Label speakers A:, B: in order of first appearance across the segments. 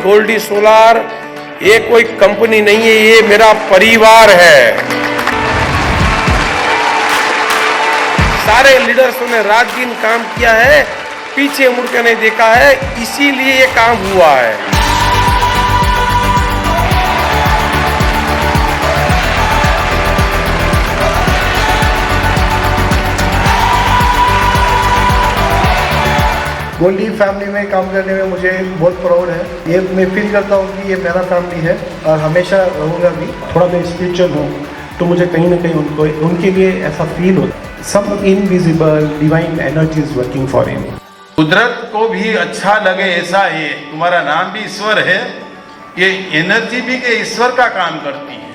A: Goldy solar ये कोई company नहीं है, ये मेरा परिवार है। सारे लीडर्सों ने रात दिन काम किया है, पीछे मुड़ के नहीं देखा है, इसीलिए ये काम हुआ है।
B: गोल्डी फैमिली में काम करने में मुझे बहुत प्राउड है। ये मैं फील करता हूँ कि ये मेरा फैमिली है और हमेशा रहूँगा भी। थोड़ा मैं स्पिरिचुअल हूँ तो मुझे कहीं ना कहीं उनके लिए ऐसा फील होता है। Some invisible divine energy is working for him.
C: कुदरत को भी अच्छा लगे ऐसा है, तुम्हारा नाम भी ईश्वर है, ये एनर्जी भी के ईश्वर का काम करती है।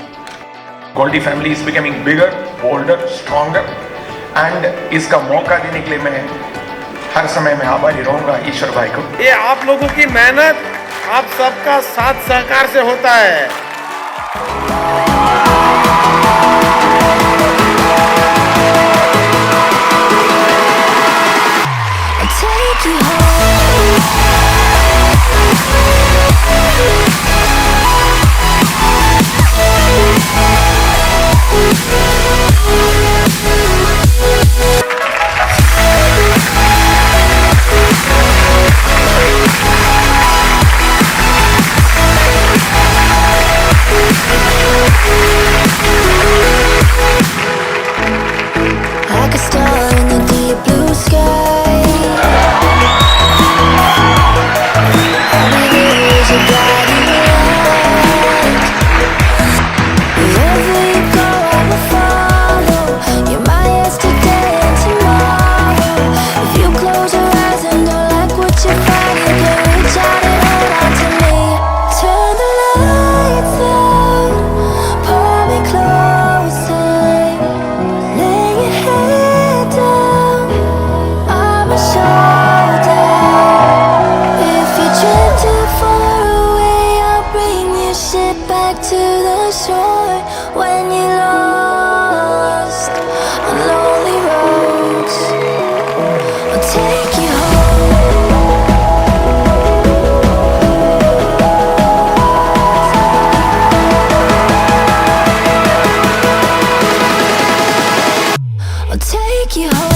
D: Goldiee family is becoming bigger, bolder, stronger and इसका मौका देने के लिए मैं हर समय में आभारी रहूंगा ईश्वर भाई को।
A: ये आप लोगों की मेहनत, आप सबका साथ सहकार से होता है।
E: Back to the shore when you're lost on lonely roads. I'll take you home. I'll take you home.